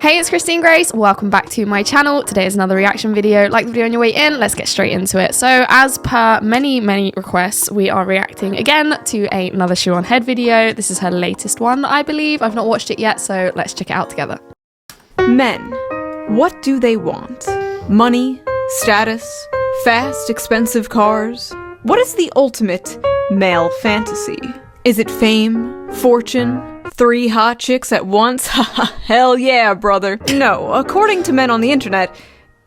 Hey, it's Christine Grace. Welcome back to my channel. Today is another reaction video. Like the video on your way in, let's get straight into it. So as per many requests, we are reacting again to another Shoeonhead video. This is her latest one, I believe. I've not watched it yet, so let's check it out together. Men. What do they want? Money? Status? Fast, expensive cars? What is the ultimate male fantasy? Is it fame? Fortune? 3 hot chicks at once? Haha, hell yeah, brother. No, according to men on the internet,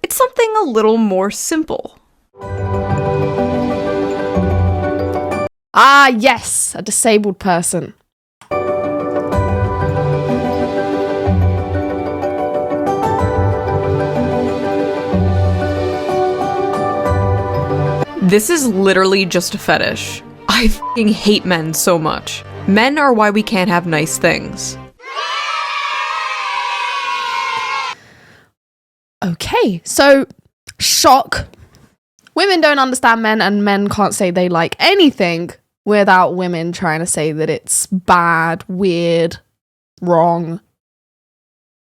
it's something a little more simple. Ah, yes, a disabled person. This is literally just a fetish. I f***ing hate men so much. Men are why we can't have nice things. Okay, so, shock. Women don't understand men, and men can't say they like anything without women trying to say that it's bad, weird, wrong.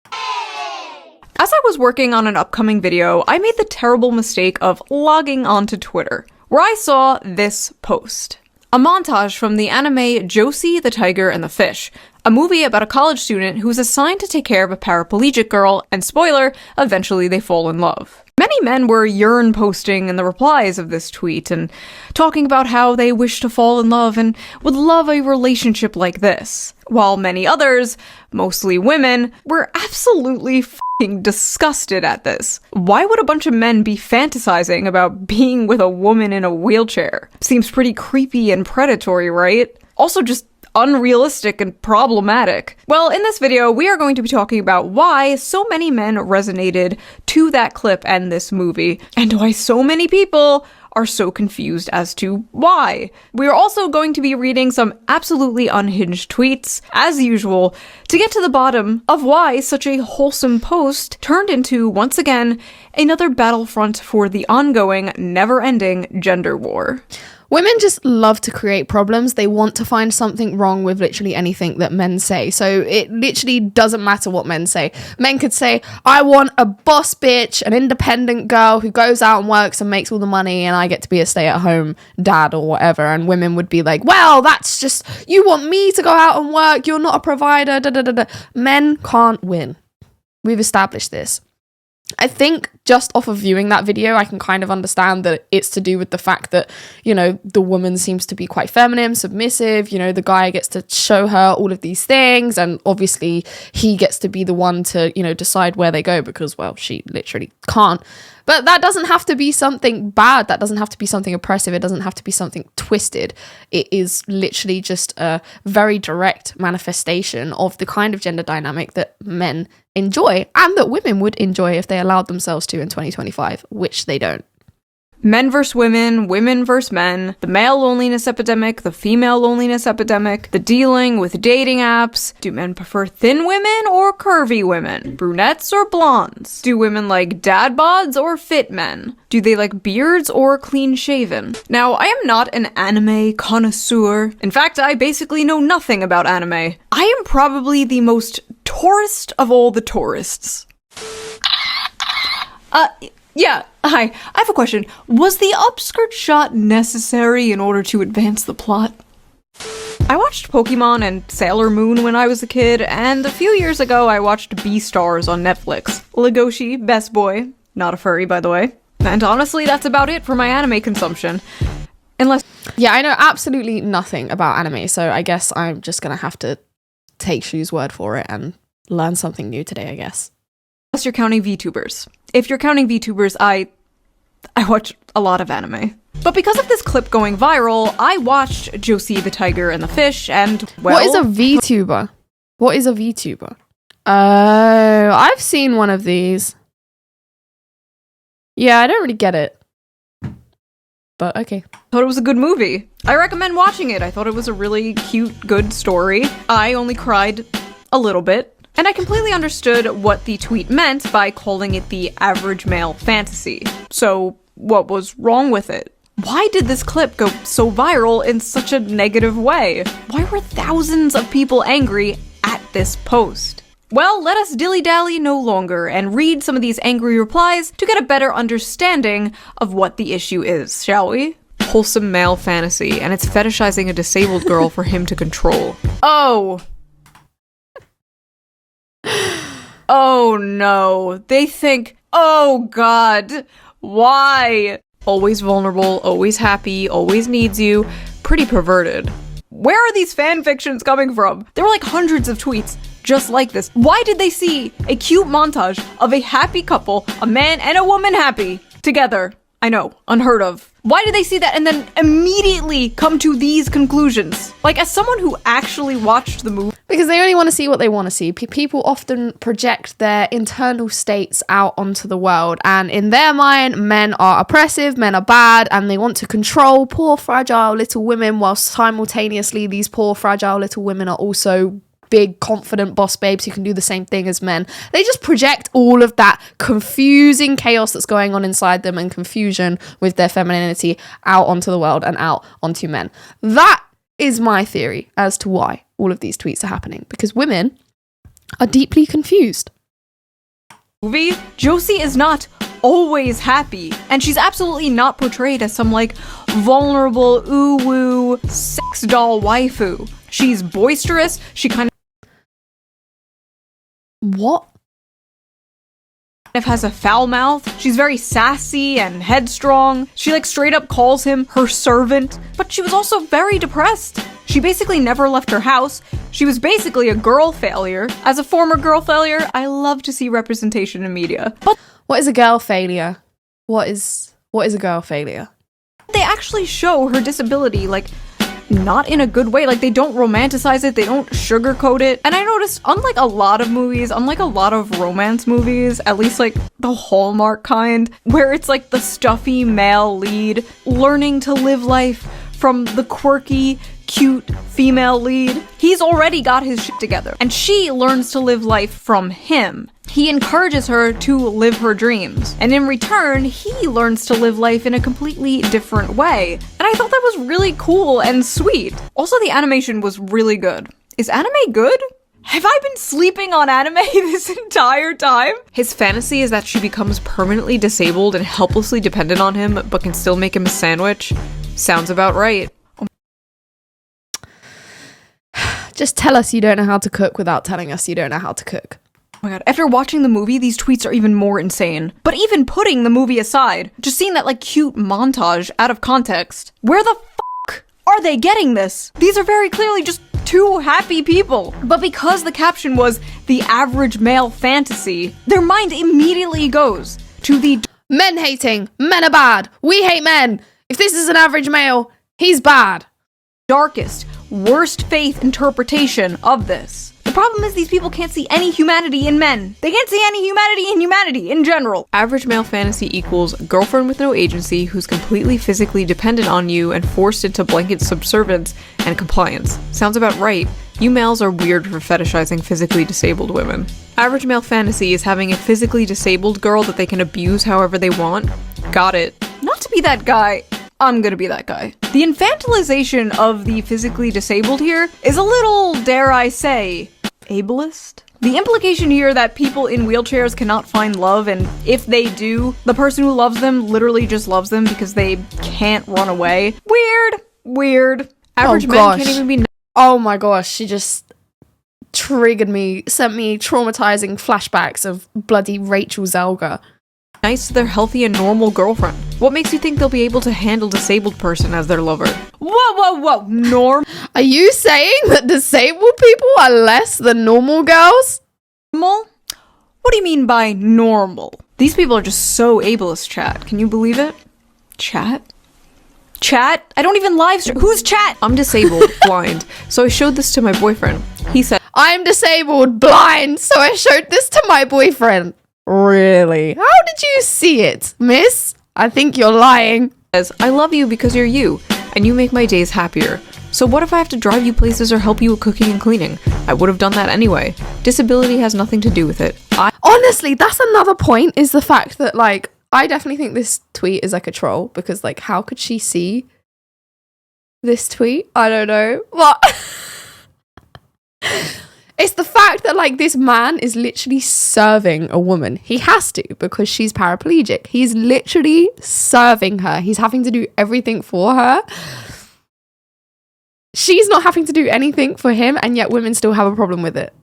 As I was working on an upcoming video, I made the terrible mistake of logging onto Twitter, where I saw this post. A montage from the anime Josie, the Tiger, and the Fish, a movie about a college student who's assigned to take care of a paraplegic girl, and spoiler, eventually they fall in love. Many men were yearn posting in the replies of this tweet and talking about how they wish to fall in love and would love a relationship like this, while many others, mostly women, were absolutely f***ing disgusted at this. Why would a bunch of men be fantasizing about being with a woman in a wheelchair? Seems pretty creepy and predatory, right? Also just unrealistic and problematic. Well, in this video, we are going to be talking about why so many men resonated to that clip and this movie, and why so many people are so confused as to why. We are also going to be reading some absolutely unhinged tweets, as usual, to get to the bottom of why such a wholesome post turned into, once again, another battlefront for the ongoing, never-ending gender war. Women just love to create problems. They want to find something wrong with literally anything that men say. So it literally doesn't matter what men say. Men could say, I want a boss bitch, an independent girl who goes out and works and makes all the money, and I get to be a stay-at-home dad or whatever. And women would be like, well, that's just, you want me to go out and work, you're not a provider, da da da da. Men can't win. We've established this. I think just off of viewing that video, I can kind of understand that it's to do with the fact that, you know, the woman seems to be quite feminine, submissive, you know, the guy gets to show her all of these things, and obviously he gets to be the one to, you know, decide where they go because, well, she literally can't. But that doesn't have to be something bad. That doesn't have to be something oppressive. It doesn't have to be something twisted. It is literally just a very direct manifestation of the kind of gender dynamic that men enjoy and that women would enjoy if they allowed themselves to in 2025, which they don't. Men versus women, women versus men, the male loneliness epidemic, the female loneliness epidemic, the dealing with dating apps. Do men prefer thin women or curvy women? Brunettes or blondes? Do women like dad bods or fit men? Do they like beards or clean shaven? Now, I am not an anime connoisseur. In fact, I basically know nothing about anime. I am probably the most tourist of all the tourists. Yeah, hi. I have a question. Was the upskirt shot necessary in order to advance the plot? I watched Pokemon and Sailor Moon when I was a kid, and a few years ago I watched Beastars on Netflix. Legoshi, best boy. Not a furry, by the way. And honestly, that's about it for my anime consumption. Unless— Yeah, I know absolutely nothing about anime, so I guess I'm just gonna have to take Shu's word for it and learn something new today, I guess. Unless you're counting VTubers. If you're counting VTubers, I watch a lot of anime. But because of this clip going viral, I watched Josie, the Tiger, and the Fish, and, well— What is a VTuber? What is a VTuber? Oh, I've seen one of these. Yeah, I don't really get it. But okay. Thought it was a good movie. I recommend watching it. I thought it was a really cute, good story. I only cried a little bit. And I completely understood what the tweet meant by calling it the average male fantasy. So, what was wrong with it? Why did this clip go so viral in such a negative way? Why were thousands of people angry at this post? Well, let us dilly-dally no longer and read some of these angry replies to get a better understanding of what the issue is, shall we? Wholesome male fantasy, and it's fetishizing a disabled girl for him to control. Oh. Oh no. They think, oh god, why? Always vulnerable, always happy, always needs you. Pretty perverted. Where are these fan fictions coming from? There were like hundreds of tweets just like this. Why did they see a cute montage of a happy couple, a man and a woman happy, together? I know, unheard of. Why did they see that and then immediately come to these conclusions? Like, as someone who actually watched the movie... Because they only want to see what they want to see. People often project their internal states out onto the world, and in their mind, men are oppressive, men are bad, and they want to control poor, fragile little women, whilst simultaneously these poor, fragile little women are also big, confident boss babes who can do the same thing as men. They just project all of that confusing chaos that's going on inside them and confusion with their femininity out onto the world and out onto men. That is my theory as to why all of these tweets are happening, because women are deeply confused. Movie, Josie is not always happy, and she's absolutely not portrayed as some like vulnerable ooh-woo sex doll waifu. She's boisterous, she kind What? of has a foul mouth. She's very sassy and headstrong. She like straight up calls him her servant, but she was also very depressed. She basically never left her house. She was basically a girl failure. As a former girl failure, I love to see representation in media. But What is a girl failure? What is a girl failure? they actually show her disability, like, not in a good way. Like, they don't romanticize it, they don't sugarcoat it. And I noticed, unlike a lot of movies, unlike a lot of romance movies, at least like the Hallmark kind, where it's like the stuffy male lead learning to live life from the quirky, cute female lead, he's already got his shit together. And she learns to live life from him. He encourages her to live her dreams. And in return, he learns to live life in a completely different way. And I thought that was really cool and sweet. Also, the animation was really good. Is anime good? Have I been sleeping on anime this entire time? His fantasy is that she becomes permanently disabled and helplessly dependent on him, but can still make him a sandwich. Sounds about right. Just tell us you don't know how to cook without telling us you don't know how to cook. Oh my god, after watching the movie, these tweets are even more insane. But even putting the movie aside, just seeing that like cute montage out of context, where the fuck are they getting this? These are very clearly just two happy people. But because the caption was the average male fantasy, their mind immediately goes to the Men hating. Men are bad. We hate men. If this is an average male, he's bad. darkest, worst faith interpretation of this. The problem is these people can't see any humanity in men. They can't see any humanity in humanity in general. Average male fantasy equals girlfriend with no agency who's completely physically dependent on you and forced into blanket subservience and compliance. Sounds about right. You males are weird for fetishizing physically disabled women. Average male fantasy is having a physically disabled girl that they can abuse however they want. Got it. Not to be that guy. I'm gonna be that guy. The infantilization of the physically disabled here is a little, dare I say, ableist? The implication here that people in wheelchairs cannot find love, and if they do, the person who loves them literally just loves them because they can't run away. Weird. Average men can't even be... Oh my gosh, she just triggered me, sent me traumatizing flashbacks of bloody Rachel Zelga. Nice to their healthy and normal girlfriend. What makes you think they'll be able to handle disabled person as their lover? Whoa, normal? Are you saying that disabled people are less than normal girls? What do you mean by normal? These people are just so ableist, chat. Can you believe it? Chat? Chat? I don't even live stream. Who's chat? I'm disabled, blind, so I showed this to my boyfriend. He said, I'm disabled, blind, so I showed this to my boyfriend. Really? How did you see it, miss? I think you're lying. I love you because you're you, and you make my days happier. So what if I have to drive you places or help you with cooking and cleaning? I would have done that anyway. Disability has nothing to do with it. Honestly, that's another point, is the fact that, like, I definitely think this tweet is like a troll, because, like, how could she see this tweet? I don't know. What? It's the fact that, like, this man is literally serving a woman. He has to, because she's paraplegic. He's literally serving her. He's having to do everything for her. She's not having to do anything for him, and yet women still have a problem with it.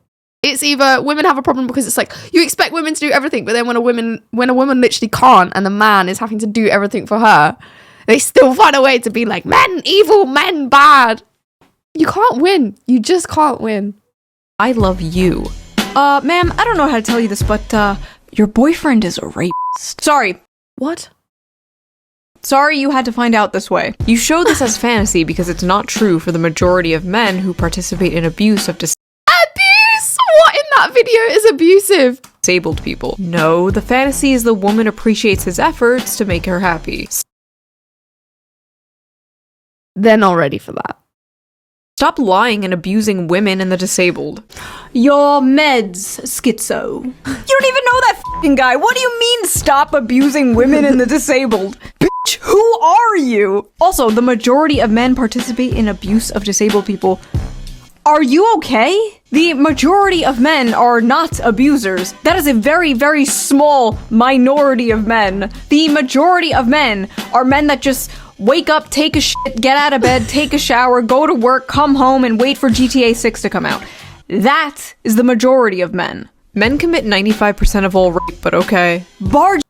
It's either women have a problem because it's like, you expect women to do everything, but then when a woman literally can't, and the man is having to do everything for her, they still find a way to be like, men evil, men bad. You can't win. You just can't win. I love you. Ma'am, I don't know how to tell you this, but, your boyfriend is a rapist. Sorry. What? Sorry you had to find out this way. You show this as fantasy because it's not true for the majority of men who participate in abuse of Abuse? What in that video is abusive? disabled people. No, the fantasy is the woman appreciates his efforts to make her happy. They're not ready for that. Stop lying and abusing women and the disabled. Your meds, schizo. You don't even know that f***ing guy. What do you mean stop abusing women and the disabled? Bitch, who are you? Also, the majority of men participate in abuse of disabled people. Are you okay? The majority of men are not abusers. That is a very, very small minority of men. The majority of men are men that just wake up, take a shit, get out of bed, take a shower, go to work, come home, and wait for GTA 6 to come out. That is the majority of men. Men commit 95% of all rape, but okay. Barge.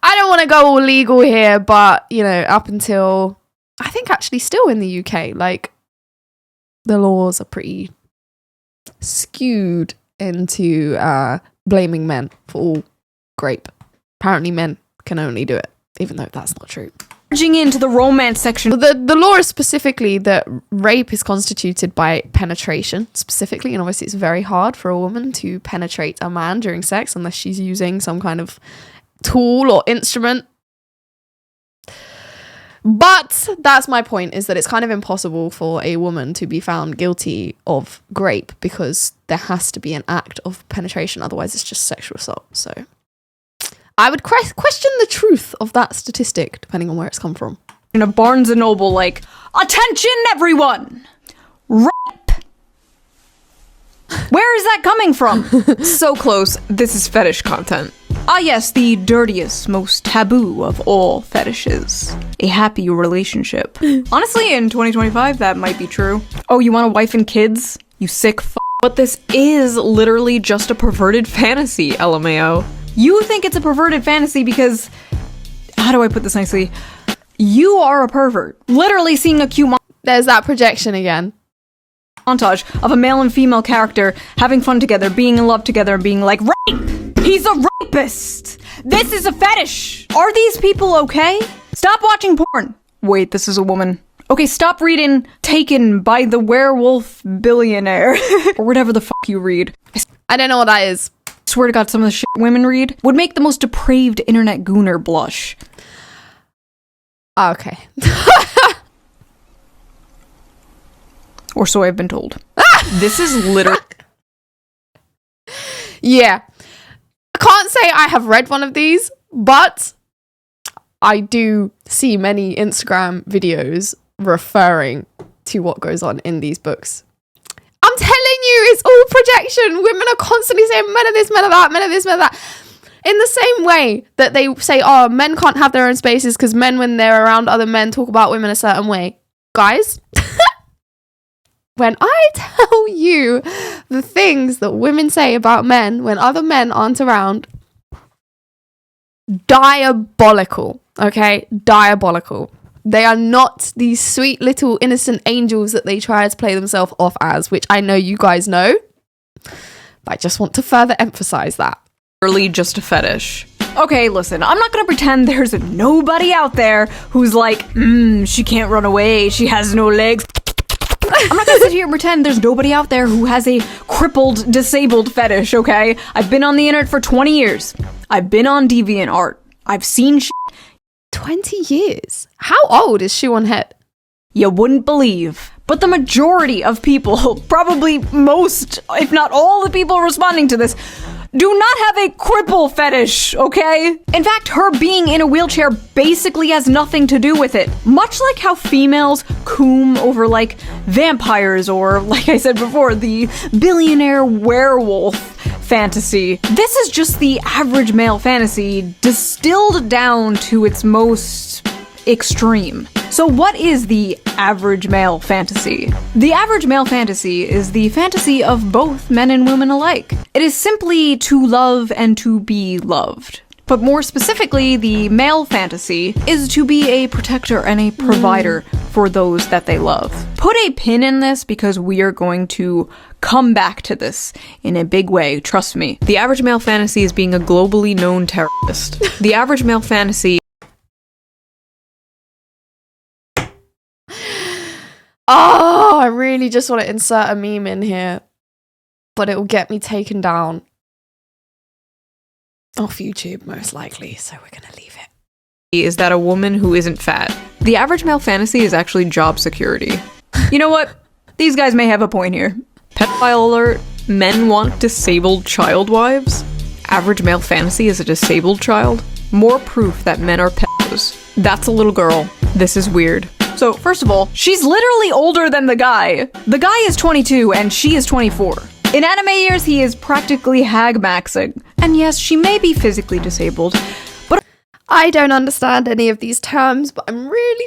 I don't want to go all legal here, but, you know, up until, I think actually still in the UK, like, the laws are pretty skewed into blaming men for all grape. Apparently men can only do it, even though that's not true. Barging into the romance section. The law is specifically that rape is constituted by penetration, specifically, and obviously it's very hard for a woman to penetrate a man during sex unless she's using some kind of tool or instrument. But that's my point, is that it's kind of impossible for a woman to be found guilty of rape because there has to be an act of penetration, otherwise it's just sexual assault. So I would question the truth of that statistic, depending on where it's come from. In a Barnes & Noble, like, attention everyone! Rape! Where is that coming from? So close, this is fetish content. Ah yes, the dirtiest, most taboo of all fetishes. A happy relationship. Honestly, in 2025, that might be true. Oh, you want a wife and kids? You sick f***. But this is literally just a perverted fantasy, LMAO. You think it's a perverted fantasy because, how do I put this nicely? You are a pervert. Literally seeing a cute There's that projection again. montage of a male and female character having fun together, being in love together, and being like, rape! He's a rapist! This is a fetish! Are these people okay? Stop watching porn! Wait, this is a woman. Okay, stop reading Taken by the Werewolf Billionaire. Or whatever the fuck you read. I don't know what that is. I swear to God, some of the shit women read would make the most depraved internet gooner blush. Okay. Or so I've been told. This is literally... Yeah. I can't say I have read one of these, but I do see many Instagram videos referring to what goes on in these books. I'm telling you, it's all projection. Women are constantly saying men are this, men are that, men are this, men are that. In the same way that they say, oh, men can't have their own spaces because men, when they're around other men, talk about women a certain way. Guys, when I tell you the things that women say about men when other men aren't around, diabolical, okay? Diabolical. They are not these sweet little innocent angels that they try to play themselves off as, which I know you guys know, but I just want to further emphasize that. Literally just a fetish. Okay, listen, I'm not gonna pretend there's nobody out there who's like, she can't run away, she has no legs. I'm not gonna sit here and pretend there's nobody out there who has a crippled, disabled fetish, okay? I've been on the internet for 20 years. I've been on DeviantArt. I've seen shit. 20 years? How old is Shoeonhead? You wouldn't believe. But the majority of people, probably most, if not all the people responding to this, do not have a cripple fetish, okay? In fact, her being in a wheelchair basically has nothing to do with it. Much like how females coom over, like, vampires or, like I said before, the billionaire werewolf fantasy. This is just the average male fantasy distilled down to its most extreme. So what is the average male fantasy? The average male fantasy is the fantasy of both men and women alike. It is simply to love and to be loved. But more specifically, the male fantasy is to be a protector and a provider for those that they love. Put a pin in this because we are going to come back to this in a big way, trust me. The average male fantasy is being a globally known terrorist. The average male fantasy Oh, I really just want to insert a meme in here, but it will get me taken down off YouTube, most likely, so we're gonna leave it. Is that a woman who isn't fat. The average male fantasy is actually job security. You know what? These guys may have a point here. Pedophile alert. Men want disabled child wives. Average male fantasy is a disabled child. More proof that men are pedos. That's a little girl. This is weird. So, first of all, she's literally older than the guy. The guy is 22 and she is 24. In anime years, he is practically hag maxing. And yes, she may be physically disabled, but I don't understand any of these terms, but I'm really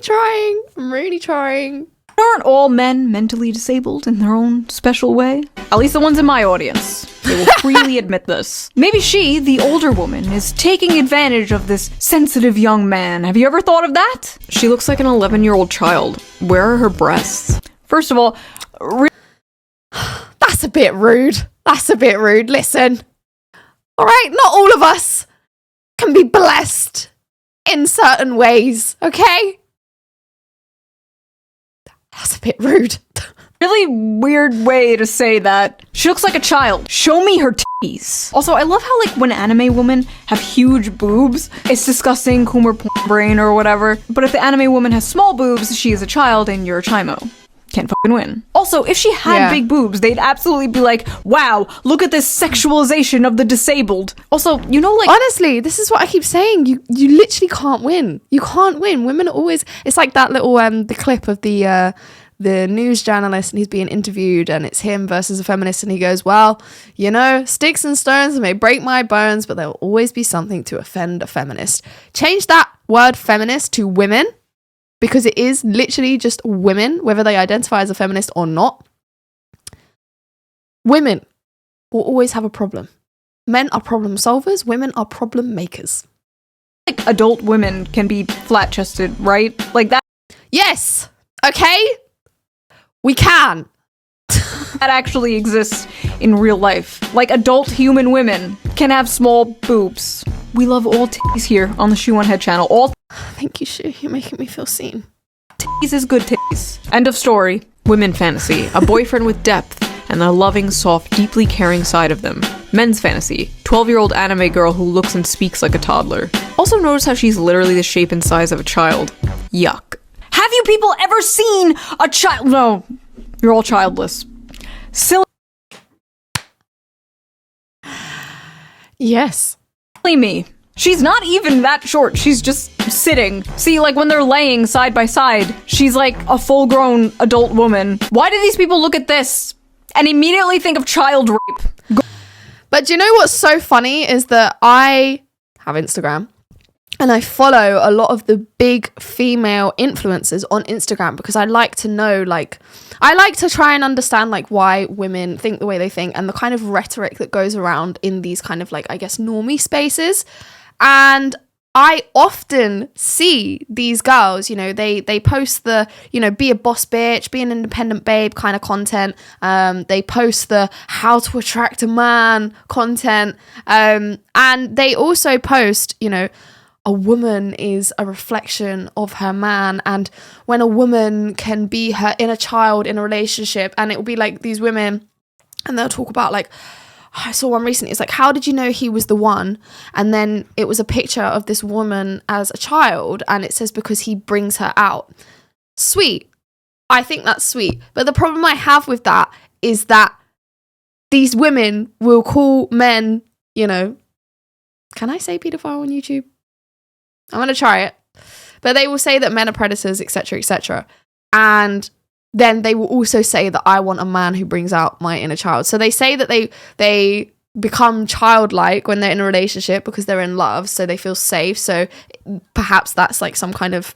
trying. aren't all men mentally disabled in their own special way? At least the ones in my audience. They will freely admit this. Maybe she, the older woman, is taking advantage of this sensitive young man. Have you ever thought of that? She looks like an 11-year-old child. Where are her breasts? First of all, That's a bit rude. Listen. Alright, not all of us can be blessed in certain ways, okay? That's a bit rude. really weird way to say that. She looks like a child. Show me her titties. Also, I love how, like, when anime women have huge boobs, it's disgusting, Coomer porn brain or whatever. But if the anime woman has small boobs, she is a child and you're a chimo. Can't fucking win. Also, if she had big boobs, they'd absolutely be like, wow, look at this sexualization of the disabled. Also, you know, like... Honestly, this is what I keep saying. You literally can't win. You can't win. Women are always... It's like that little, the clip of the news journalist and he's being interviewed and it's him versus a feminist and he goes, well, you know, sticks and stones may break my bones, but there will always be something to offend a feminist. Change that word feminist to women. Because it is literally just women, whether they identify as a feminist or not. Women will always have a problem. Men are problem solvers, women are problem makers. Like, adult women can be flat-chested, right? Like that. Yes! Okay? We can. That actually exists in real life. Like, adult human women can have small boobs. We love all titties here on the Shoeonhead channel. All Thank you, Shu. You're making me feel seen. titties is good titties. End of story. Women fantasy. A boyfriend with depth and a loving, soft, deeply caring side of them. Men's fantasy. 12-year-old anime girl who looks and speaks like a toddler. Also notice how she's literally the shape and size of a child. Yuck. Have you people ever seen a child? No. You're all childless. Silly Yes. me. She's not even that short. She's just sitting. See, like when they're laying side by side, she's like a full-grown adult woman. Why do these people look at this and immediately think of child rape? But do you know what's so funny is that I have Instagram and I follow a lot of the big female influencers on Instagram because I like to know, like, I like to try and understand, like, why women think the way they think and the kind of rhetoric that goes around in these kind of, like, I guess, normie spaces. And I often see these girls, you know, they post the, you know, be a boss bitch, be an independent babe kind of content. They post the how to attract a man content. And they also post, you know, a woman is a reflection of her man. And when a woman can be her inner child in a relationship, and it will be like these women and they'll talk about like, I saw one recently. It's like, how did you know he was the one? And then it was a picture of this woman as a child. And it says, because he brings her out. Sweet. I think that's sweet. But the problem I have with that is that these women will call men, you know, can I say pedophile on YouTube? I'm going to try it. But they will say that men are predators, etc., etc. And then they will also say that I want a man who brings out my inner child. So they say that they become childlike when they're in a relationship because they're in love, so they feel safe. So perhaps that's like some kind of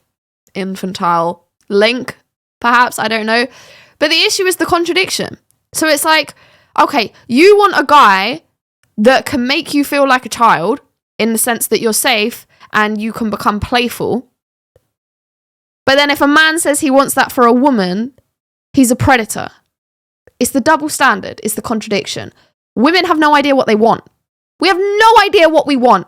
infantile link, perhaps, I don't know. But the issue is the contradiction. So it's like, okay, you want a guy that can make you feel like a child in the sense that you're safe and you can become playful. But then if a man says he wants that for a woman, he's a predator. It's the double standard. It's the contradiction. Women have no idea what they want. We have no idea what we want.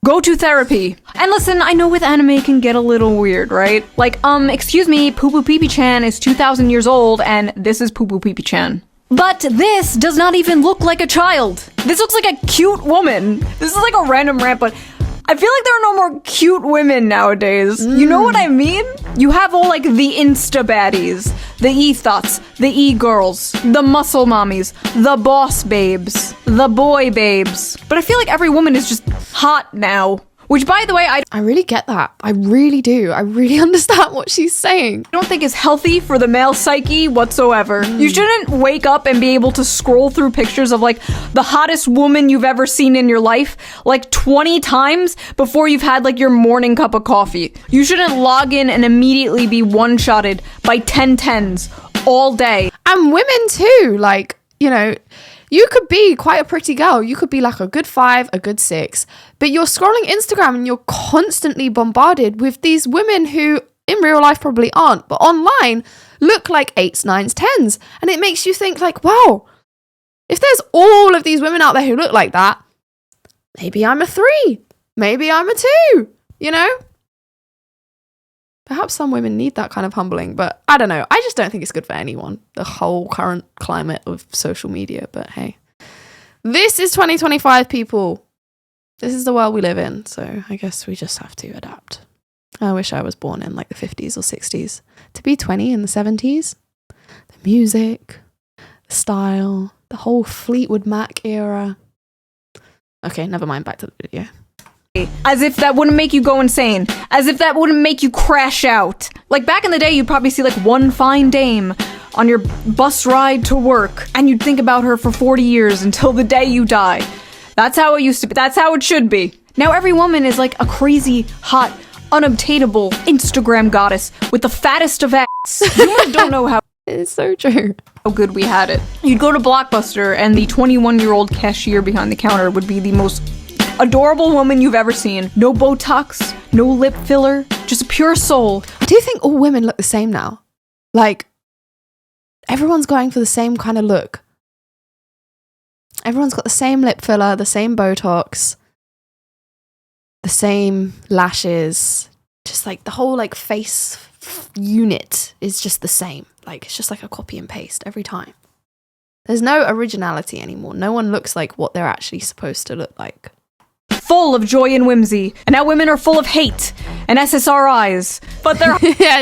Go to therapy. And listen, I know with anime it can get a little weird, right? Like, excuse me, Poo Poo Pee Pee Chan is 2,000 years old, and this is Poo Poo Pee Pee Chan. But this does not even look like a child. This looks like a cute woman. This is like a random rant, but I feel like there are no more cute women nowadays. You know what I mean? You have all like the Insta baddies, the e-thots, the e-girls, the muscle mommies, the boss babes, the boy babes. But I feel like every woman is just hot now. Which, by the way, I really get that. I really do. I really understand what she's saying. don't think is healthy for the male psyche whatsoever. You shouldn't wake up and be able to scroll through pictures of like the hottest woman you've ever seen in your life like 20 times before you've had like your morning cup of coffee. You shouldn't log in and immediately be one-shotted by 10 tens all day. And women too, like, you know, you could be quite a pretty girl. You could be like a good 5, a good 6. But you're scrolling Instagram and you're constantly bombarded with these women who in real life probably aren't, but online look like 8s, 9s, 10s. And it makes you think like, wow, if there's all of these women out there who look like that, maybe I'm a 3. Maybe I'm a 2, you know? Perhaps some women need that kind of humbling, but I don't know. I just don't think it's good for anyone, the whole current climate of social media. But hey, this is 2025, people. This is the world we live in, so I guess we just have to adapt. I wish I was born in like the 50s or 60s. To be 20 in the 70s, the music, the style, the whole Fleetwood Mac era. Okay, never mind, back to the video. As if that wouldn't make you go insane. As if that wouldn't make you crash out. Like back in the day, you'd probably see like one fine dame on your bus ride to work, and you'd think about her for 40 years until the day you die. That's how it used to be. That's how it should be. Now every woman is like a crazy, hot, unobtainable Instagram goddess with the fattest of ass. You don't know how It's so true. good we had it. You'd go to Blockbuster and the 21-year-old cashier behind the counter would be the most adorable woman you've ever seen. No Botox, no lip filler, just a pure soul. I do think all women look the same now. Like, everyone's going for the same kind of look. Everyone's got the same lip filler, the same Botox, the same lashes. Just like the whole like face unit is just the same. Like, it's just like a copy and paste every time. There's no originality anymore. No one looks like what they're actually supposed to look like. Full of joy and whimsy. And now women are full of hate and SSRIs. But they're Yeah,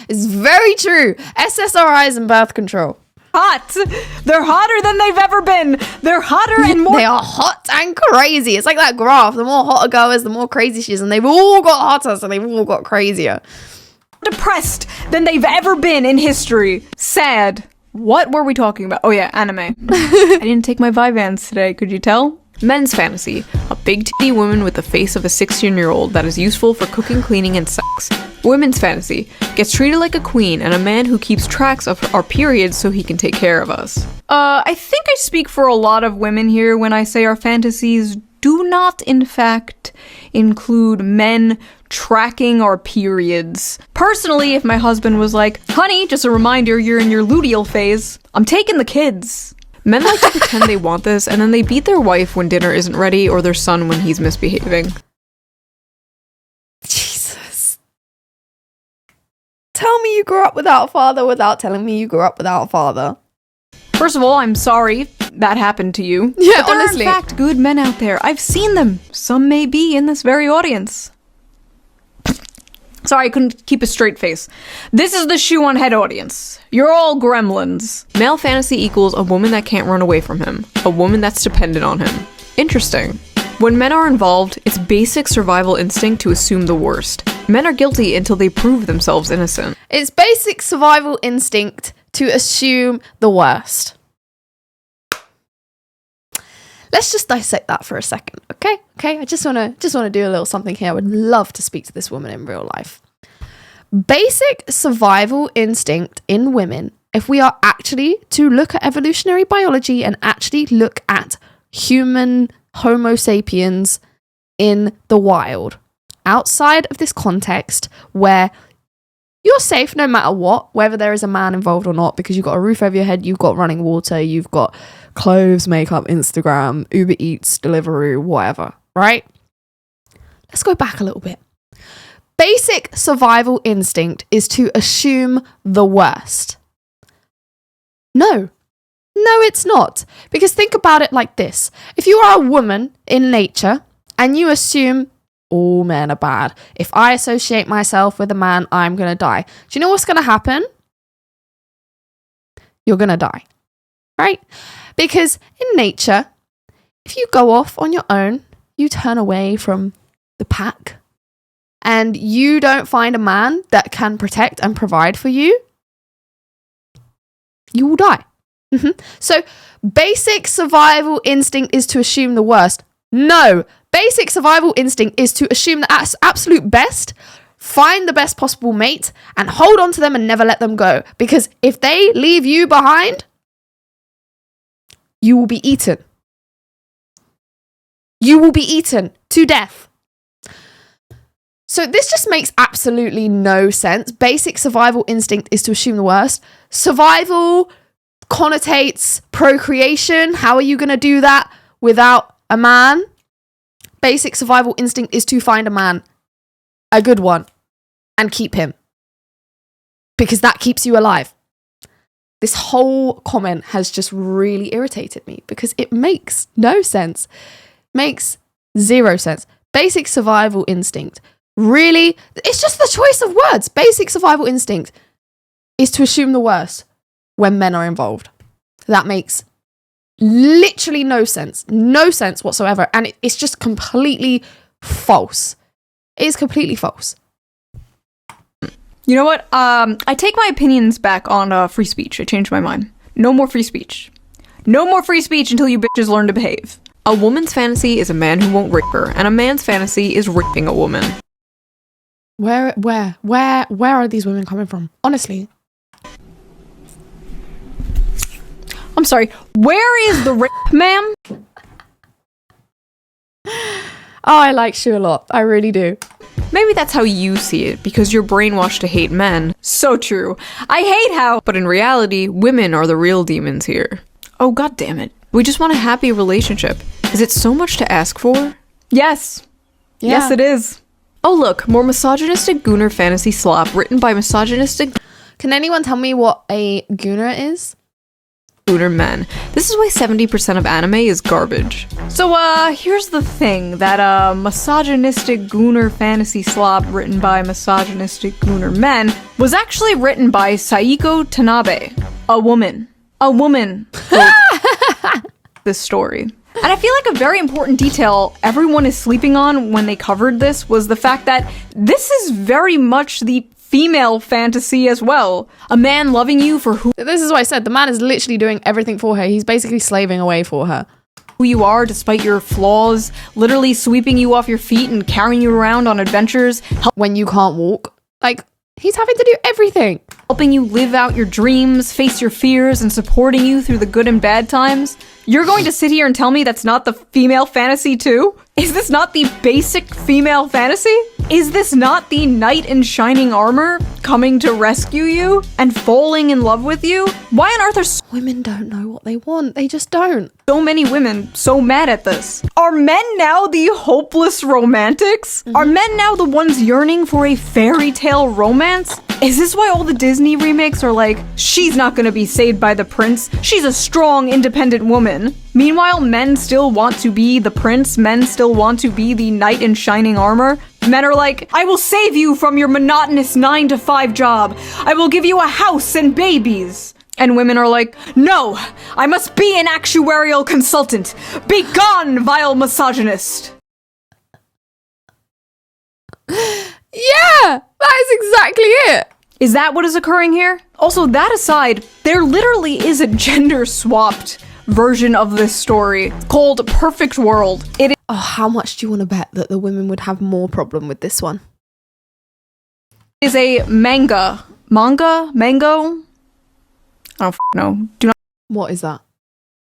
it's very true. SSRIs and birth control. hot. They're hotter than they've ever been. They're hotter and more. They are hot and crazy. It's like that graph. The more hot a girl is, the more crazy she is. And they've all got hotter, so they've all got crazier. Depressed than they've ever been in history. Sad. What were we talking about? Oh yeah, anime. I didn't take my Vyvanse today, could you tell? Men's fantasy. A big titty woman with the face of a 16-year-old that is useful for cooking, cleaning, and sex. Women's fantasy. Gets treated like a queen and a man who keeps tracks of our periods so he can take care of us. I think I speak for a lot of women here when I say our fantasies do not, in fact, include men tracking our periods. Personally, if my husband was like, honey, just a reminder you're in your luteal phase, I'm taking the kids. Men like to pretend they want this, and then they beat their wife when dinner isn't ready or their son when he's misbehaving. Jesus. Tell me you grew up without a father without telling me you grew up without a father. First of all, I'm sorry that happened to you. Yeah, but there honestly. are in fact good men out there. I've seen them. Some may be in this very audience. Sorry, I couldn't keep a straight face. This is the Shoeonhead audience. You're all gremlins. Male fantasy equals a woman that can't run away from him. A woman that's dependent on him. Interesting. When men are involved, it's basic survival instinct to assume the worst. Men are guilty until they prove themselves innocent. It's basic survival instinct to assume the worst. Let's just dissect that for a second, okay? Okay, I just wanna do a little something here. I would love to speak to this woman in real life. Basic survival instinct in women, if we are actually to look at evolutionary biology and actually look at human Homo sapiens in the wild, outside of this context where you're safe no matter what, whether there is a man involved or not, because you've got a roof over your head, you've got running water, you've got clothes, makeup, Instagram, Uber Eats, Deliveroo, whatever, right? Let's go back a little bit. Basic survival instinct is to assume the worst. No, it's not. Because think about it like this. If you are a woman in nature and you assume all men are bad, if I associate myself with a man, I'm going to die. Do you know what's going to happen? You're going to die, right? Because in nature, if you go off on your own, you turn away from the pack, and you don't find a man that can protect and provide for you, you will die. So basic survival instinct is to assume the worst. No, basic survival instinct is to assume the absolute best, find the best possible mate, and hold on to them and never let them go. Because if they leave you behind, you will be eaten. You will be eaten to death. So this just makes absolutely no sense. Basic survival instinct is to assume the worst. Survival connotates procreation. How are you going to do that without a man? Basic survival instinct is to find a man, a good one, and keep him. Because that keeps you alive. This whole comment has just really irritated me because it makes no sense. Makes zero sense. Basic survival instinct. Really, it's just the choice of words. Basic survival instinct is to assume the worst when men are involved. That makes literally no sense whatsoever. And it's just completely false. It is completely false. You know what? I take my opinions back on free speech. I changed my mind. No more free speech. No more free speech until you bitches learn to behave. A woman's fantasy is a man who won't rape her, and a man's fantasy is raping a woman. Where are these women coming from? Honestly. I'm sorry, where is the rape, ma'am? Oh, I like Shu a lot. I really do. Maybe that's how you see it, because you're brainwashed to hate men. So true. I hate how... But in reality, women are the real demons here. Oh, god damn it. We just want a happy relationship. Is it so much to ask for? Yes. Yeah. Yes, it is. Oh look, more misogynistic gooner fantasy slop written by misogynistic... Can anyone tell me what a gooner is? Gooner men. This is why 70% of anime is garbage. So, here's the thing. That, misogynistic gooner fantasy slop written by misogynistic gooner men was actually written by Saiko Tanabe. A woman. A woman wrote this story. And I feel like a very important detail everyone is sleeping on when they covered this was the fact that this is very much the female fantasy as well. A man loving you for who This is what I said. The man is literally doing everything for her. He's basically slaving away for her. you are despite your flaws, literally sweeping you off your feet and carrying you around on adventures, When you can't walk. Like, he's having to do everything. helping you live out your dreams, face your fears, and supporting you through the good and bad times. You're going to sit here and tell me that's not the female fantasy too? Is this not the basic female fantasy? Is this not the knight in shining armor coming to rescue you and falling in love with you? Why on earth are Women don't know what they want. They just don't. so many women so mad at this? Are men now the hopeless romantics? Are men now the ones yearning for a fairy tale romance? Is this why all the Disney remakes are like, she's not gonna be saved by the prince, she's a strong, independent woman? Meanwhile, men still want to be the prince, men still want to be the knight in shining armor. Men are like, I will save you from your monotonous 9-to-5 job. I will give you a house and babies. And women are like, no, I must be an actuarial consultant. Be gone, vile misogynist. Yeah, that is exactly it. Is that what is occurring here? Also, that aside, there literally is a gender-swapped version of this story called Perfect World. It is— Oh, how much do you want to bet that the women would have more problem with this one? is a mango? I don't know. Do What is that?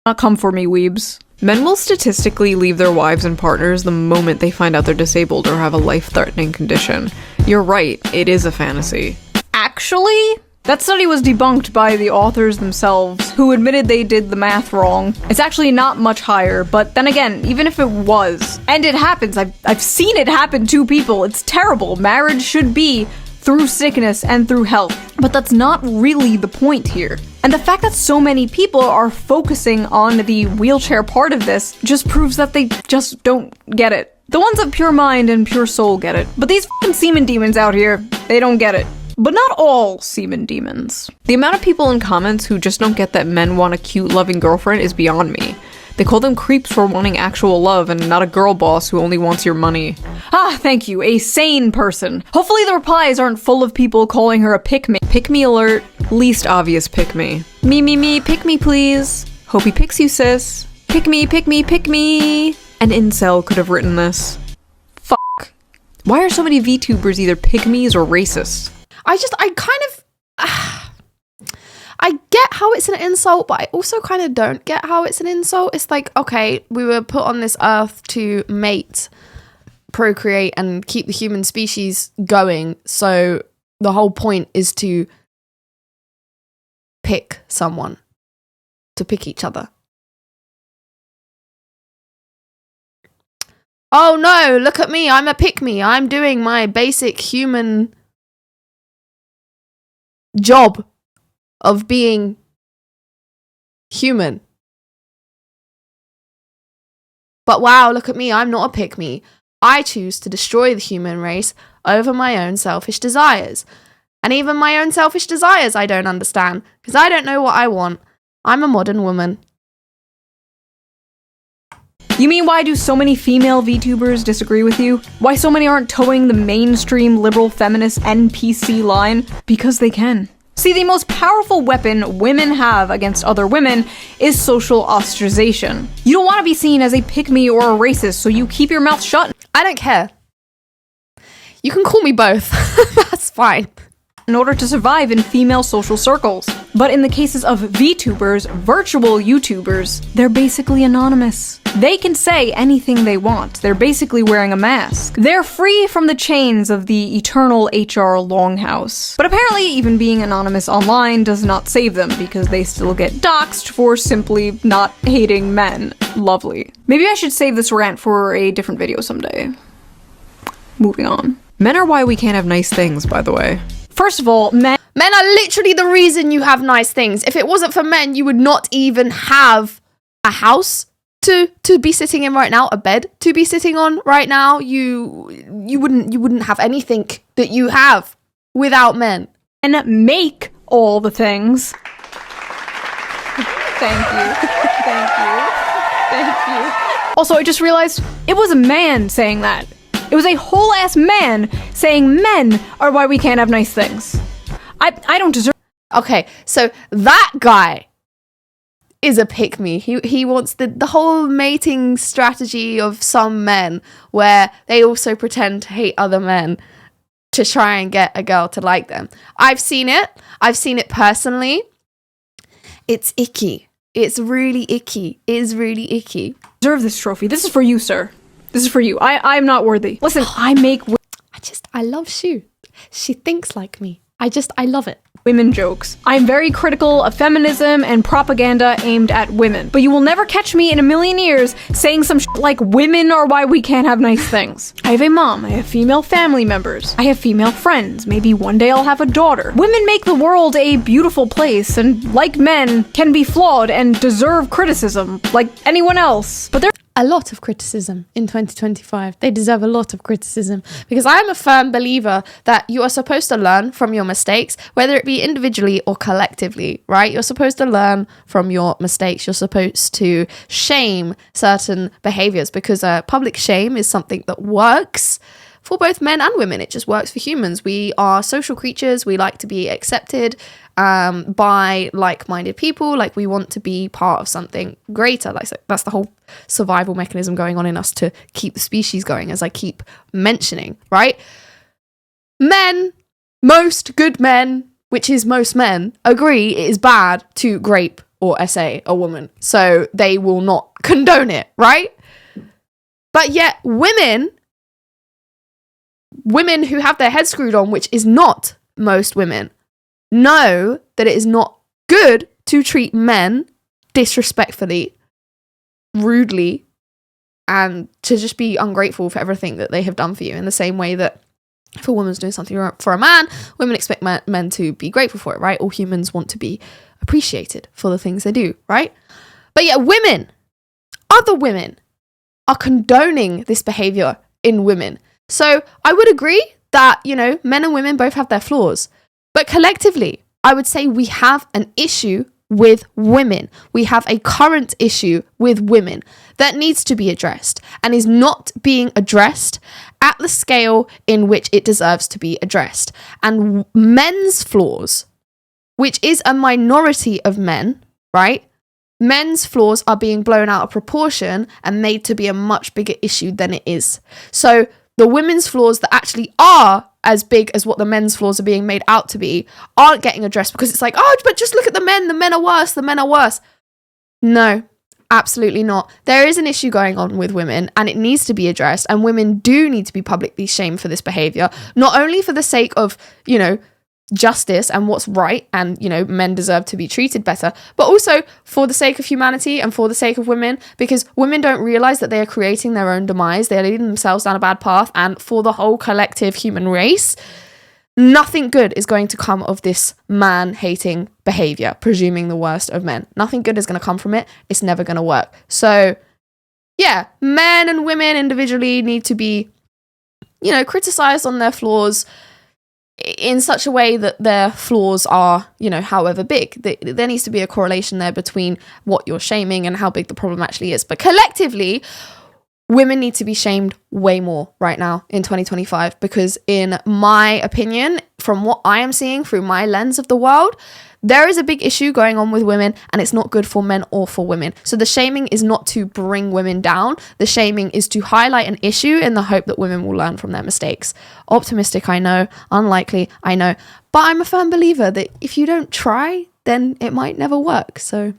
not come for me, weebs. Men will statistically leave their wives and partners the moment they find out they're disabled or have a life-threatening condition. You're right, it is a fantasy. Actually, that study was debunked by the authors themselves, who admitted they did the math wrong. It's actually not much higher, but then again, even if it was, and it happens, I've seen it happen to people, it's terrible. Marriage should be through sickness and through health. But that's not really the point here. And the fact that so many people are focusing on the wheelchair part of this just proves that they just don't get it. The ones of pure mind and pure soul get it. But these fucking semen demons out here, they don't get it. But not all semen demons. The amount of people in comments who just don't get that men want a cute, loving girlfriend is beyond me. They call them creeps for wanting actual love and not a girl boss who only wants your money. Ah, thank you, a sane person. Hopefully the replies aren't full of people calling her a pick-me. Pick-me alert, least obvious pick-me. Me, pick me please. Hope he picks you, sis. Pick me. An incel could have written this. Fuck. Why are so many VTubers either pick-me's or racist? I get how it's an insult, but I also kind of don't get how it's an insult. It's like, okay, we were put on this earth to mate, procreate, and keep the human species going. So the whole point is to pick someone, to pick each other. Oh no, look at me, I'm a pick-me. I'm doing my basic human job of being human. But wow, look at me, I'm not a pick-me. I choose to destroy the human race over my own selfish desires. And even my own selfish desires I don't understand, because I don't know what I want. I'm a modern woman. You mean why do so many female VTubers disagree with you? Why so many aren't towing the mainstream liberal feminist NPC line? Because they can. See, the most powerful weapon women have against other women is social ostracization. You don't want to be seen as a pick-me or a racist, so you keep your mouth shut. I don't care. You can call me both. That's fine. In order to survive in female social circles. But in the cases of VTubers, virtual YouTubers, they're basically anonymous. They can say anything they want. They're basically wearing a mask. They're free from the chains of the eternal HR longhouse. But apparently even being anonymous online does not save them because they still get doxxed for simply not hating men. Lovely. Maybe I should save this rant for a different video someday. Moving on. Men are why we can't have nice things, by the way. First of all, men are literally the reason you have nice things. If it wasn't for men, you would not even have a house to be sitting in right now, a bed to be sitting on right now. You wouldn't have anything that you have without men. And make all the things. Thank you. Also, I just realized it was a man saying that. It was a whole ass man saying men are why we can't have nice things. I don't deserve. Okay, so that guy is a pick-me. He wants the whole mating strategy of some men where they also pretend to hate other men to try and get a girl to like them. I've seen it personally. It's icky. It's really icky. It is really icky. Deserve this trophy. This is for you, sir. This is for you. I'm not worthy. Listen, I make I love Shoe. She thinks like me. I love it. Women jokes. I'm very critical of feminism and propaganda aimed at women. But you will never catch me in a million years saying some shit like women are why we can't have nice things. I have a mom. I have female family members. I have female friends. Maybe one day I'll have a daughter. Women make the world a beautiful place and, like men, can be flawed and deserve criticism like anyone else. But they're a lot of criticism in 2025. They deserve a lot of criticism because I'm a firm believer that you are supposed to learn from your mistakes, whether it be individually or collectively, right? You're supposed to learn from your mistakes. You're supposed to shame certain behaviors because public shame is something that works for both men and women. It just works for humans. We are social creatures. We like to be accepted by like-minded people. Like, we want to be part of something greater. Like, so that's the whole survival mechanism going on in us to keep the species going, as I keep mentioning, right? Men, most good men, which is most men, agree it is bad to grape or SA a woman. So they will not condone it, right? But yet women who have their heads screwed on, which is not most women, know that it is not good to treat men disrespectfully, rudely, and to just be ungrateful for everything that they have done for you, in the same way that if a woman's doing something for a man, women expect men to be grateful for it, right? All humans want to be appreciated for the things they do, right? But yet women, other women, are condoning this behavior in women. So I would agree that, you know, men and women both have their flaws. But collectively, I would say we have an issue with women. We have a current issue with women that needs to be addressed and is not being addressed at the scale in which it deserves to be addressed. And men's flaws, which is a minority of men, right? Men's flaws are being blown out of proportion and made to be a much bigger issue than it is. So the women's flaws that actually are as big as what the men's flaws are being made out to be aren't getting addressed, because it's like, oh, but just look at the men are worse, the men are worse. No, absolutely not. There is an issue going on with women and it needs to be addressed, and women do need to be publicly shamed for this behavior, not only for the sake of, you know, justice and what's right, and, you know, men deserve to be treated better, but also for the sake of humanity and for the sake of women, because women don't realize that they are creating their own demise. They are leading themselves down a bad path, and for the whole collective human race, nothing good is going to come of this man-hating behavior, presuming the worst of men. Nothing good is going to come from it. It's never going to work. So yeah, men and women individually need to be, you know, criticized on their flaws in such a way that their flaws are, you know, however big. There needs to be a correlation there between what you're shaming and how big the problem actually is. But collectively, women need to be shamed way more right now in 2025, because in my opinion, from what I am seeing through my lens of the world, there is a big issue going on with women, and it's not good for men or for women. So the shaming is not to bring women down. The shaming is to highlight an issue in the hope that women will learn from their mistakes. Optimistic, I know. Unlikely, I know. But I'm a firm believer that if you don't try, then it might never work. So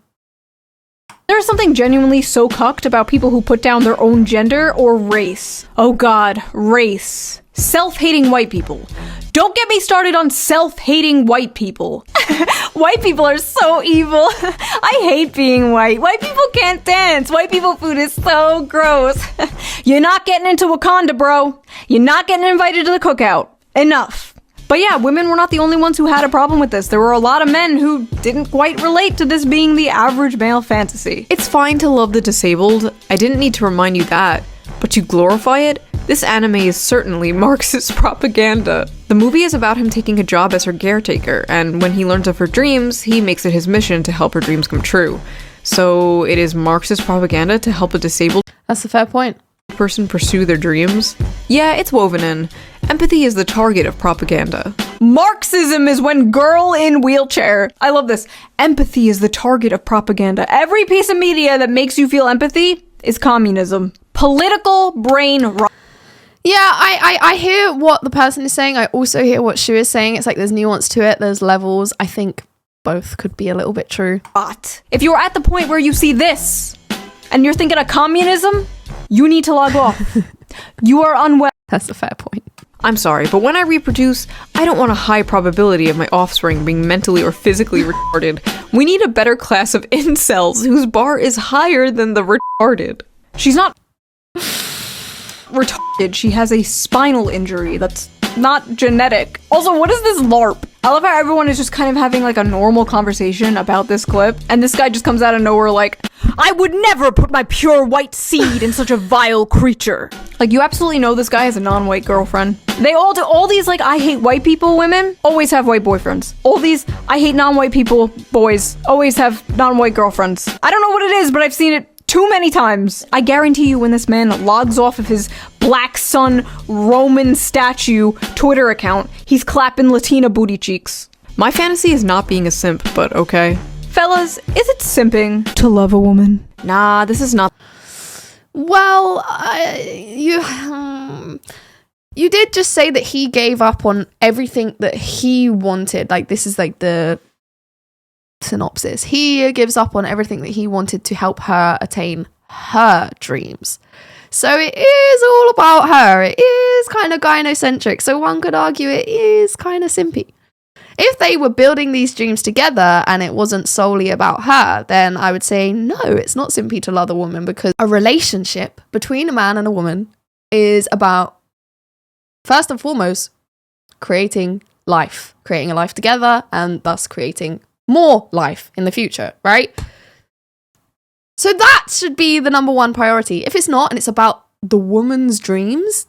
there's something genuinely so cucked about people who put down their own gender or race. Oh god, race. Self-hating white people. Don't get me started on self-hating white people. White people are so evil. I hate being white. White people can't dance. White people food is so gross. You're not getting into Wakanda, bro. You're not getting invited to the cookout. Enough. But yeah, women were not the only ones who had a problem with this. There were a lot of men who didn't quite relate to this being the average male fantasy. It's fine to love the disabled. I didn't need to remind you that. But to glorify it? This anime is certainly Marxist propaganda. The movie is about him taking a job as her caretaker, and when he learns of her dreams, he makes it his mission to help her dreams come true. So it is Marxist propaganda to help a disabled that's a fair point. person pursue their dreams? Yeah, it's woven in. Empathy is the target of propaganda. Marxism is when girl in wheelchair. I love this. Empathy is the target of propaganda. Every piece of media that makes you feel empathy is communism. Political brain rot. Yeah, I hear what the person is saying. I also hear what Shu is saying. It's like there's nuance to it. There's levels. I think both could be a little bit true. But if you're at the point where you see this and you're thinking of communism, you need to log off. You are unwell. That's a fair point. I'm sorry, but when I reproduce, I don't want a high probability of my offspring being mentally or physically retarded. We need a better class of incels whose bar is higher than the retarded. She's not retarded, she has a spinal injury that's not genetic. Also, what is this LARP? I love how everyone is just kind of having like a normal conversation about this clip, and this guy just comes out of nowhere like, I would never put my pure white seed in such a vile creature. Like, you absolutely know this guy has a non-white girlfriend. They all do. All these like I hate white people women always have white boyfriends. All these I hate non-white people boys always have non-white girlfriends. I don't know what it is, but I've seen it too many times. I guarantee you when this man logs off of his Black Sun Roman statue Twitter account, he's clapping Latina booty cheeks. My fantasy is not being a simp, but okay. Fellas, is it simping to love a woman? Nah, this is not. Well, you did just say that he gave up on everything that he wanted. Like, this is like the synopsis. He gives up on everything that he wanted to help her attain her dreams. So it is all about her. It is kind of gynocentric. So one could argue it is kind of simpy. If they were building these dreams together and it wasn't solely about her, then I would say no, it's not simpy to love a woman, because a relationship between a man and a woman is about, first and foremost, creating life, creating a life together, and thus creating more life in the future, right? So that should be the number one priority. If it's not, and it's about the woman's dreams,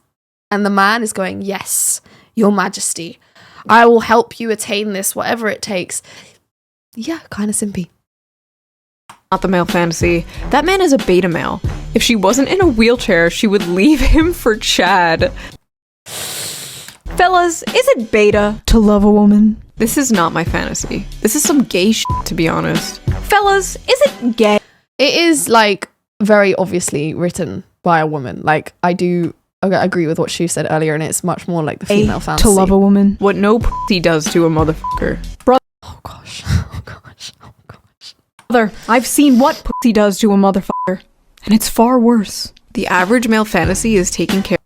and the man is going, yes, your majesty, I will help you attain this, whatever it takes. Yeah, kind of simpy. Not the male fantasy. That man is a beta male. If she wasn't in a wheelchair, she would leave him for Chad. Fellas, is it beta to love a woman? This is not my fantasy. This is some gay shit, to be honest. Fellas, is it gay? It is, like, very obviously written by a woman. Like, I do agree with what she said earlier, and it's much more like the female fantasy. To love a woman. What no pussy does to a motherfucker. Oh gosh. Oh gosh. Oh gosh. Brother, I've seen what pussy does to a motherfucker, and it's far worse. The average male fantasy is taking care.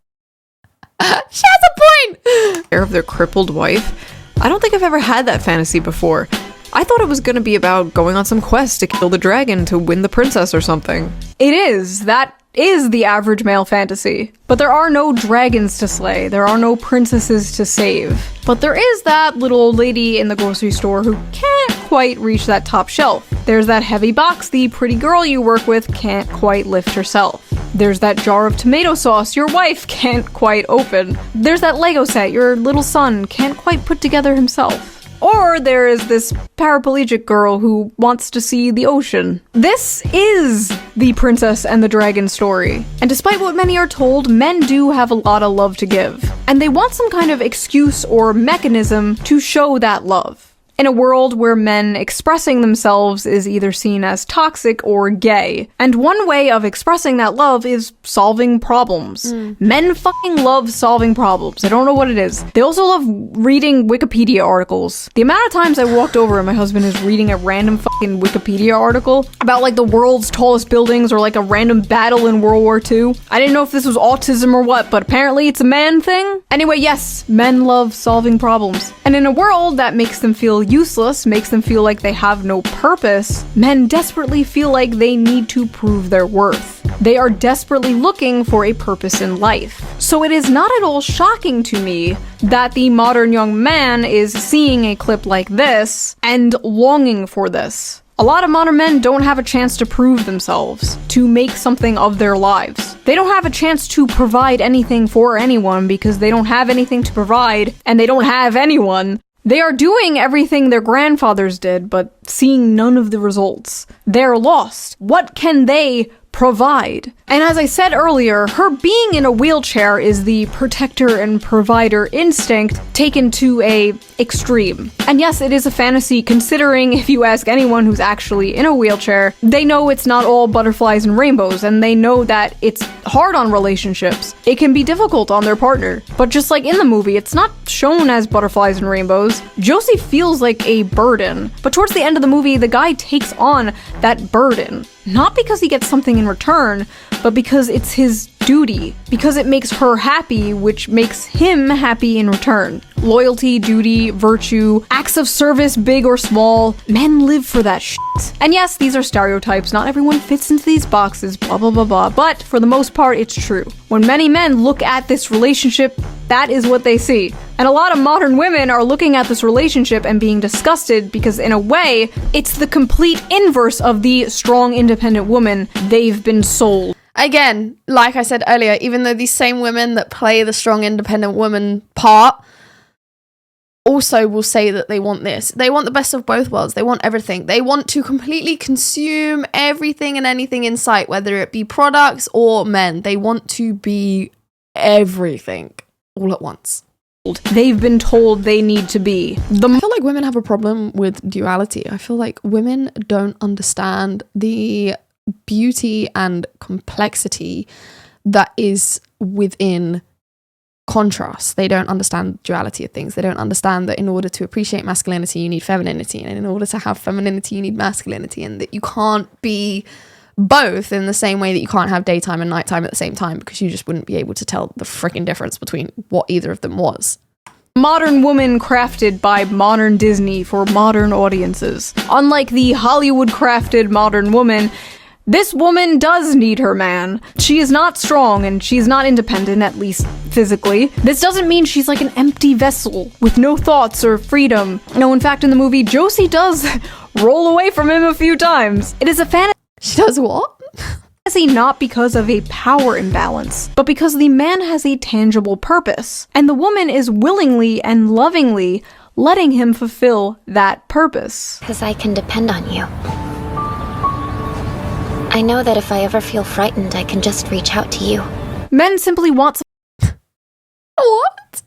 She has a point! Care of their crippled wife. I don't think I've ever had that fantasy before. I thought it was gonna be about going on some quest to kill the dragon to win the princess or something. It is. That is the average male fantasy. But there are no dragons to slay. There are no princesses to save. But there is that little old lady in the grocery store who can't quite reach that top shelf. There's that heavy box the pretty girl you work with can't quite lift herself. There's that jar of tomato sauce your wife can't quite open. There's that Lego set your little son can't quite put together himself. Or there is this paraplegic girl who wants to see the ocean. This is the Princess and the Dragon story. And despite what many are told, men do have a lot of love to give. And they want some kind of excuse or mechanism to show that love. In a world where men expressing themselves is either seen as toxic or gay. And one way of expressing that love is solving problems. Men fucking love solving problems. I don't know what it is. They also love reading Wikipedia articles. The amount of times I walked over and my husband is reading a random fucking Wikipedia article about like the world's tallest buildings or like a random battle in World War II. I didn't know if this was autism or what, but apparently it's a man thing. Anyway, yes, men love solving problems. And in a world that makes them feel useless, makes them feel like they have no purpose, men desperately feel like they need to prove their worth. They are desperately looking for a purpose in life. So it is not at all shocking to me that the modern young man is seeing a clip like this and longing for this. A lot of modern men don't have a chance to prove themselves, to make something of their lives. They don't have a chance to provide anything for anyone because they don't have anything to provide and they don't have anyone. They are doing everything their grandfathers did, but seeing none of the results. They're lost. What can they provide? And as I said earlier, her being in a wheelchair is the protector and provider instinct taken to a extreme. And yes, it is a fantasy, considering if you ask anyone who's actually in a wheelchair, they know it's not all butterflies and rainbows, and they know that it's hard on relationships. It can be difficult on their partner. But just like in the movie, it's not shown as butterflies and rainbows. Josie feels like a burden. But towards the end of the movie, the guy takes on that burden. Not because he gets something in return, but because it's his duty. Because it makes her happy, which makes him happy in return. Loyalty, duty, virtue, acts of service, big or small. Men live for that shit. And yes, these are stereotypes. Not everyone fits into these boxes, blah, blah, blah, blah. But for the most part, it's true. When many men look at this relationship, that is what they see. And a lot of modern women are looking at this relationship and being disgusted because, in a way, it's the complete inverse of the strong, independent woman they've been sold. Again, like I said earlier, even though these same women that play the strong, independent woman part also will say that they want this. They want the best of both worlds. They want everything. They want to completely consume everything and anything in sight, whether it be products or men. They want to be everything all at once. They've been told they need to be. I feel like women have a problem with duality. I feel like women don't understand the beauty and complexity that is within contrast. They don't understand duality of things. They don't understand that in order to appreciate masculinity you need femininity, and in order to have femininity you need masculinity, and that you can't be both in the same way that you can't have daytime and nighttime at the same time, because you just wouldn't be able to tell the freaking difference between what either of them was. Modern woman crafted by modern Disney for modern audiences. Unlike the Hollywood crafted modern woman, this woman does need her man. She is not strong and she's not independent, at least physically. This doesn't mean she's like an empty vessel with no thoughts or freedom. No, in fact, in the movie, Josie does roll away from him a few times. It is a fantasy. She does what? Not because of a power imbalance, but because the man has a tangible purpose, and the woman is willingly and lovingly letting him fulfill that purpose. Because I can depend on you. I know that if I ever feel frightened, I can just reach out to you. Men simply want What?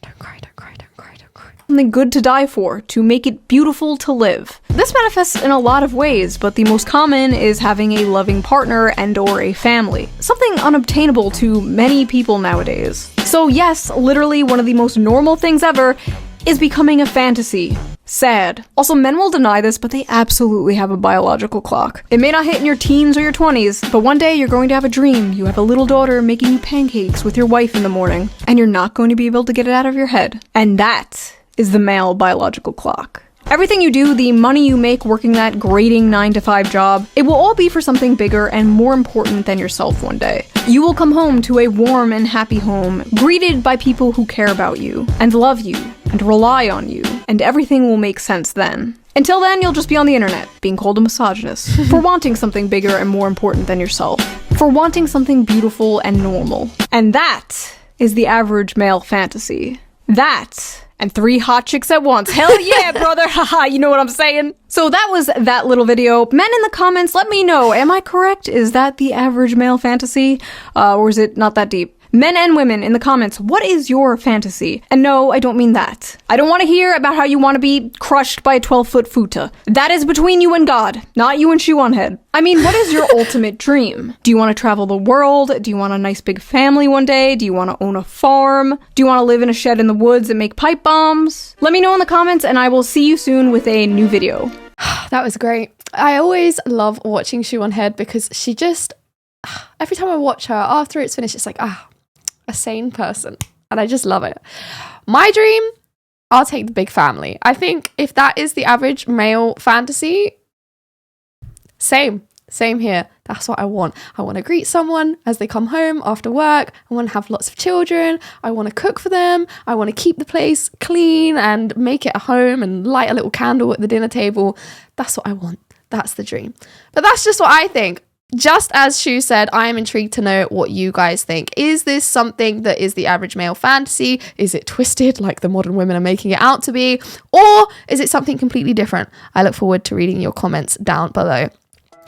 Don't cry, don't cry, don't cry, don't cry. something good to die for, to make it beautiful to live. This manifests in a lot of ways, but the most common is having a loving partner and or a family. Something unobtainable to many people nowadays. So yes, literally one of the most normal things ever is becoming a fantasy. Sad. Also, men will deny this, but they absolutely have a biological clock. It may not hit in your teens or your 20s, but one day you're going to have a dream. You have a little daughter making you pancakes with your wife in the morning, and you're not going to be able to get it out of your head. And that is the male biological clock. Everything you do, the money you make working that grating 9-to-5 job, it will all be for something bigger and more important than yourself one day. You will come home to a warm and happy home, greeted by people who care about you, and love you, and rely on you, and everything will make sense then. Until then, you'll just be on the internet, being called a misogynist, for wanting something bigger and more important than yourself, for wanting something beautiful and normal. And that is the average male fantasy. That and 3 hot chicks at once. Hell yeah, brother. Haha, you know what I'm saying? So that was that little video. Men in the comments, let me know. Am I correct? Is that the average male fantasy? Or is it not that deep? Men and women in the comments, what is your fantasy? And no, I don't mean that. I don't want to hear about how you want to be crushed by a 12-foot futa. That is between you and God, not you and Shoeonhead. I mean, what is your ultimate dream? Do you want to travel the world? Do you want a nice big family one day? Do you want to own a farm? Do you want to live in a shed in the woods and make pipe bombs? Let me know in the comments and I will see you soon with a new video. That was great. I always love watching Shoeonhead because she just, every time I watch her, after it's finished, it's like, a sane person, and I just love it. My dream, I'll take the big family. I think if that is the average male fantasy, same here. That's what I want. I want to greet someone as they come home after work. I want to have lots of children. I want to cook for them. I want to keep the place clean and make it a home and light a little candle at the dinner table. That's what I want. That's the dream. But that's just what I think. Just as Shu said, I am intrigued to know what you guys think. Is this something that is the average male fantasy? Is it twisted like the modern women are making it out to be? Or is it something completely different? I look forward to reading your comments down below.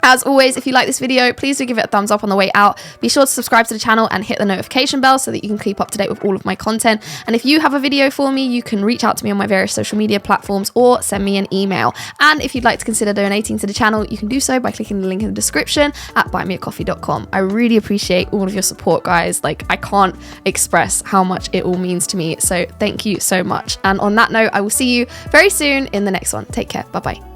As always, if you like this video, please do give it a thumbs up on the way out. Be sure to subscribe to the channel and hit the notification bell so that you can keep up to date with all of my content. And if you have a video for me, you can reach out to me on my various social media platforms or send me an email. And if you'd like to consider donating to the channel, you can do so by clicking the link in the description at buymeacoffee.com. I really appreciate all of your support, guys. Like, I can't express how much it all means to me. So thank you so much. And on that note, I will see you very soon in the next one. Take care. Bye-bye.